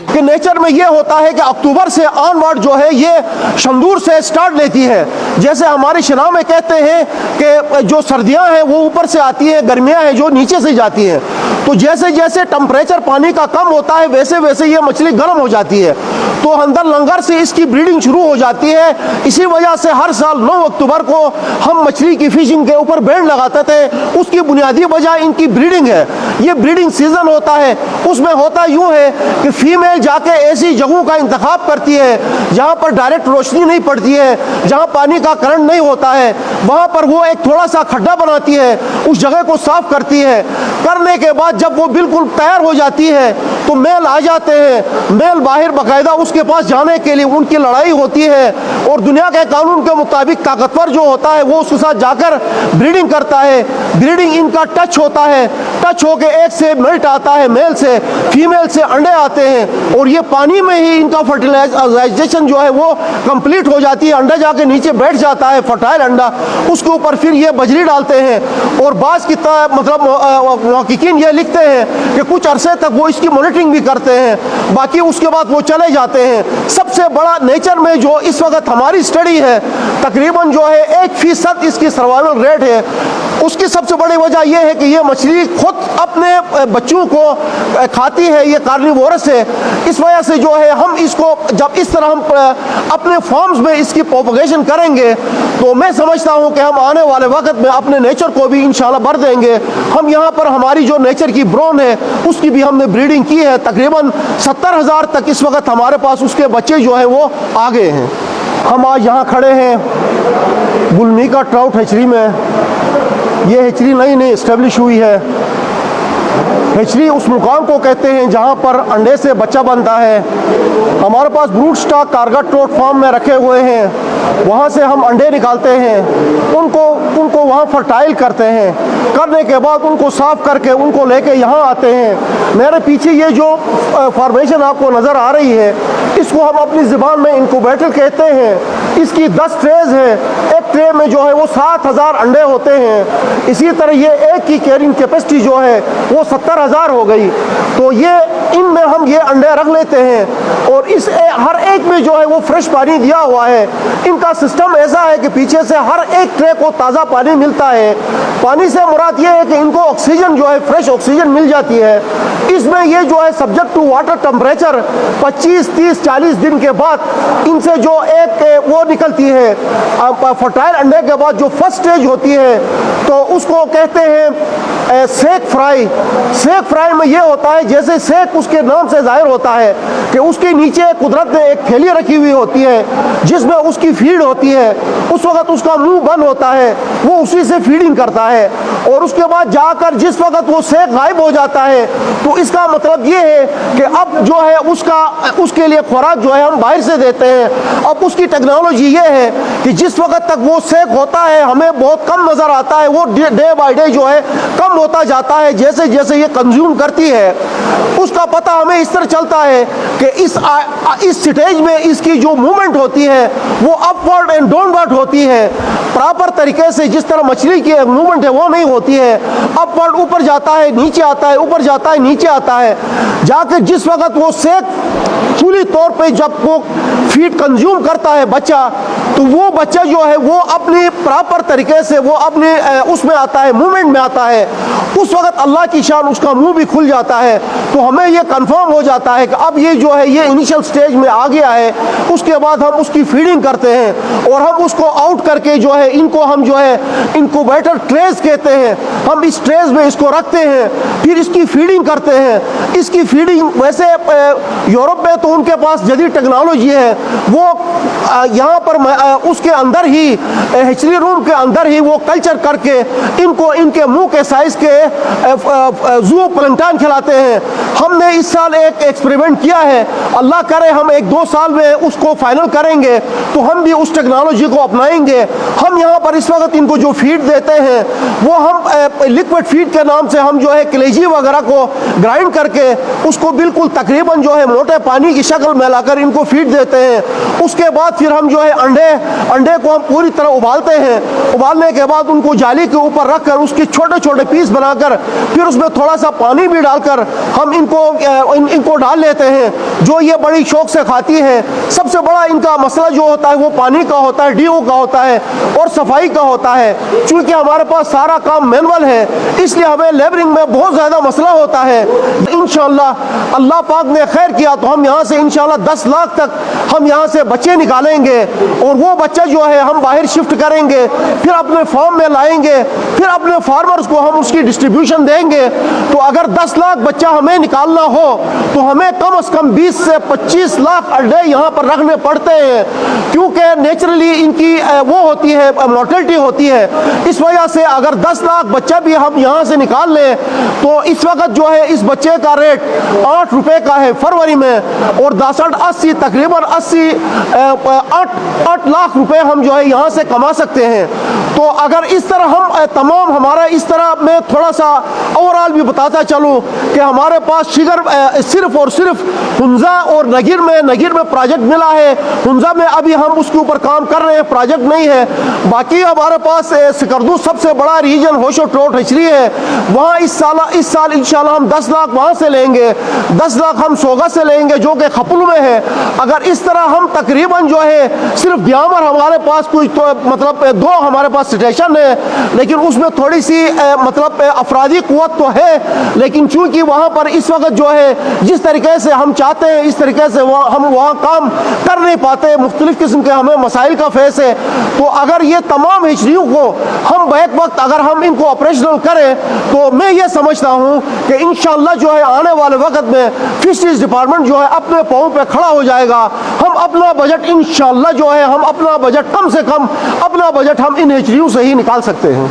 कि नेचर में ये होता है कि अक्टूबर से ऑनवर्ड जो है ये शंदूर से स्टार्ट लेती है। जैसे हमारी शनाह में कहते हैं कि जो सर्दियां हैं वो ऊपर से आती हैं, गर्मियां हैं जो नीचे से जाती हैं। तो जैसे जैसे टेम्परेचर पानी का कम होता है वैसे वैसे ये मछली गर्म हो जाती है, तो अंदर लंगर से इसकी ब्रीडिंग शुरू हो जाती है। इसी वजह से हर साल 9 अक्टूबर को हम मछली की फिशिंग के ऊपर बैन लगाते थे। उसकी बुनियादी वजह इनकी ब्रीडिंग है। ये ब्रीडिंग सीजन होता है, उसमें होता यूँ है कि फीमेल जाके ऐसी जगहों का इंतखाब करती है जहाँ पर डायरेक्ट रोशनी नहीं पड़ती है, जहाँ पानी का करंट नहीं होता है, वहाँ पर वो एक थोड़ा सा खड्डा बनाती है, उस जगह को साफ करती है। करने के बाद जब वो बिल्कुल तैयार हो जाती है तो मेल आ जाते हैं। मेल बाहर बाकायदा उसके पास जाने के लिए उनकी लड़ाई होती है और दुनिया के कानून के मुताबिक ताकतवर जो होता है वो उसके साथ जाकर ब्रीडिंग करता है। ब्रीडिंग इनका टच होता है, टच होके एक से मेल्ट आता है, मेल से, फीमेल से अंडे आते हैं और ये पानी में ही इनका फर्टिलाइजेशन जो है वो कंप्लीट हो जाती है। अंडा जाके नीचे बैठ जाता है, फर्टाइल अंडा, उसके ऊपर फिर ये बजरी डालते हैं। और बाज़ की मतलब मुहक्किकीन ये लिखते हैं कि कुछ अरसे तक वो इसकी मॉनिटरिंग भी करते हैं, बाकी उसके बाद वो चले जाते हैं। सबसे बड़ा नेचर में जो इस वक्त हमारी स्टडी है, तकरीबन जो है 1% इसकी सर्वाइवल रेट है। उसकी सबसे बड़ी वजह यह है कि ये मछली खुद अपने बच्चों को खाती है, ये कार्निवोरस है। इस वजह से जो है हम इसको जब इस तरह हम अपने फॉर्म्स में इसकी प्रोपगेशन करेंगे तो मैं समझता हूं कि हम आने वाले वक्त में अपने नेचर को भी इंशाल्लाह भर देंगे। हम यहाँ पर हमारी जो नेचर की ब्रोन है उसकी भी हमने ब्रीडिंग की है। तकरीबन 70,000 तक इस वक्त हमारे पास उसके बच्चे जो है वो आ गए हैं। हम आज यहाँ खड़े हैं गुलमीका ट्राउट हैचरी में। ये हैचरी नई इस्टेब्लिश हुई है। हैचरी उस मुकाम को कहते हैं जहाँ पर अंडे से बच्चा बनता है। हमारे पास ब्रूड स्टॉक कारगर ट्राउट फार्म में रखे हुए हैं, वहाँ से हम अंडे निकालते हैं, उनको वहाँ फर्टाइल करते हैं। करने के बाद उनको साफ करके उनको लेके यहाँ आते हैं। मेरे पीछे ये जो फॉर्मेशन आपको नज़र आ रही है इसको हम अपनी ज़बान में इंक्यूबेटर कहते हैं। इसकी 10 ट्रेज है। एक ट्रे में जो है वो 7,000 अंडे होते हैं। इसी तरह ये एक की कैरिंग कैपेसिटी जो है वो 70,000 हो गई। तो ये इनमें हम ये अंडे रख लेते हैं और इस हर एक में जो है वो फ्रेश पानी दिया हुआ है। इनका सिस्टम ऐसा है कि पीछे से हर एक ट्रे को ताज़ा पानी मिलता है। पानी से मुराद ये है कि इनको ऑक्सीजन जो है फ्रेश ऑक्सीजन मिल जाती है। इसमें ये जो है सब्जेक्ट टू वाटर टेम्परेचर 25, 30, 40 दिन के बाद इनसे जो एक वो निकलती है फर्टाइल अंडे के बाद जो फर्स्ट स्टेज होती है तो उसको कहते हैं सेक फ्राई। सेक फ्राई में ये होता है जैसे सेक उसके नाम से जाहिर होता है कि उसके नीचे कुदरत ने एक थैली रखी हुई होती है जिसमें उसकी फीड होती है। उस वक्त उसका मुंह बंद होता है, वो उसी से फीडिंग करता है और उसके बाद जाकर जिस वक्त वो सेक गायब हो जाता है तो इसका मतलब ये है कि अब जो है उसके लिए खुराक जो है हम बाहर से देते हैं। अब उसकी टेक्नोलॉजी ये है कि जिस वक्त तक वो सेक होता है हमें बहुत कम नज़र आता है, वो डे बाय डे जो है कम होता जाता है जैसे जैसे ये कंज्यूम करती है। उसका पता हमें इस तरह चलता है कि इस स्टेज में इसकी जो मूवमेंट होती है वो अपवर्ड एंड डाउनवर्ड होती है। प्रॉपर तरीके से जिस तरह मछली की मूवमेंट है वो नहीं होती है। अपवर्ड ऊपर जाता है, नीचे आता है, ऊपर जाता है, नीचे आता है। जाकर जिस वक्त वो सेक फुली तौर पे जब वो फीड कंज्यूम करता है बच्चा, तो वो बच्चा जो है वो अपनी प्रॉपर तरीके से वो अपने उसमें आता है, मूवमेंट में आता है। उस वक्त अल्लाह की शान उसका मुंह भी खुल जाता है। तो हमें ये कंफर्म हो जाता है कि अब ये जो है ये इनिशियल स्टेज में आ गया है। उसके बाद हम उसकी फीडिंग करते हैं और हम उसको आउट करके जो है इनको हम जो है इंक्यूबेटर ट्रेज कहते हैं। हम इस ट्रेज में इसको रखते हैं, फिर इसकी फीडिंग करते हैं। इसकी फीडिंग वैसे यूरोप में तो उनके पास जदीद टेक्नोलॉजी है, वो यहाँ पर उसके अंदर ही हैचरी रूम के अंदर ही वो कल्चर करके इनको इनके मुंह के साइज के जू प्लैंक्टन खिलाते हैं। हमने इस साल एक एक्सपेरिमेंट किया है, अल्लाह करे हम 1-2 साल में उसको फाइनल करेंगे तो हम भी उस टेक्नोलॉजी को अपनाएंगे। हम यहाँ पर इस वक्त इनको जो फीड देते हैं वो हम लिक्विड फीड के नाम से हम जो है कलेजी वगैरह को ग्राइंड करके उसको बिल्कुल तकरीबन जो है मोटे पानी की शक्ल में लाकर इनको फीड देते हैं। उसके बाद फिर हम जो है अंडे को हम पूरी तरह उबालते हैं। उबालने के बाद उनको जाली के ऊपर रखकर उसके छोटे छोटे पीस बना लगाकर फिर उसमें थोड़ा सा पानी भी डालकर हम इनको डाल लेते हैं, जो ये बड़ी शौक से खाती है। सबसे बड़ा इनका मसला जो होता है वो पानी का होता है, डीओ का होता है और सफाई का होता है। चूंकि हमारे पास सारा काम मैनुअल है, इसलिए हमें लेबरिंग में बहुत ज़्यादा मसला होता है। इंशाअल्लाह अल्लाह पाक ने खैर किया तो हम यहाँ से इंशाअल्लाह 10 लाख तक हम यहाँ से बच्चे निकालेंगे और वो बच्चा जो है हम बाहर शिफ्ट करेंगे, फिर अपने फार्म में लाएंगे, फिर अपने फार्मर्स को हम उसकी डिस्ट्रीब्यूशन देंगे। तो अगर 10 लाख बच्चा हमें निकालना हो तो हमें कम से कम 20 से 25 लाख अंडे यहाँ पर रखने पड़ते हैं, क्योंकि नेचुरली इनकी वो होती है, मोर्टेलिटी होती है। इस वजह से अगर 10 लाख बच्चा भी हम यहाँ से निकाल लें तो इस वक्त जो है इस बच्चे का रेट 8 रुपए का है फरवरी में, और 60-80 तकरीबन 8 लाख रुपए हम जो है यहाँ से कमा सकते हैं। तो अगर इस तरह हम तमाम हमारा इस तरह मैं थोड़ा सा ओवरऑल भी बताता चलूँ कि हमारे पास शिगर सिर्फ और सिर्फ हुंजा और नगीर में प्रोजेक्ट मिला है। हुंजा में अभी हम उसके ऊपर काम कर रहे हैं, प्रोजेक्ट नहीं है। बाकी हमारे पास सिकरदू सबसे बड़ा रीजन होशो ट्रोट हचरी है, वहाँ इस साल इंशाल्लाह हम 10 लाख वहाँ से लेंगे, 10 लाख हम सोगा से लेंगे जो कि खपुल में है। अगर इस तरह हम तकरीबन जो है सिर्फ ब्यामर हमारे पास कुछ तो मतलब 2 हमारे पास स्टेशन है, लेकिन उसमें थोड़ी सी मतलब अफरादी कुव्वत तो है, लेकिन चूंकि वहाँ पर इस वक्त जो है जिस तरीके से हम चाहते हैं इस तरीके से हम वहाँ काम कर नहीं पाते, मुख्तलिफ किस्म के हमें मसाइल का फेस है। तो अगर ये तमाम हिजरियों को हम बैक वक्त अगर हम इनको ऑपरेशनल करें तो मैं ये समझता हूँ कि इंशाअल्लाह जो है आने वाले वक्त में फिशरीज डिपार्टमेंट जो है अपने पाँव पे खड़ा हो जाएगा। हम अपना बजट इंशाअल्लाह जो है हम अपना बजट कम से कम अपना बजट हम इन हिजरियों से ही निकाल सकते हैं।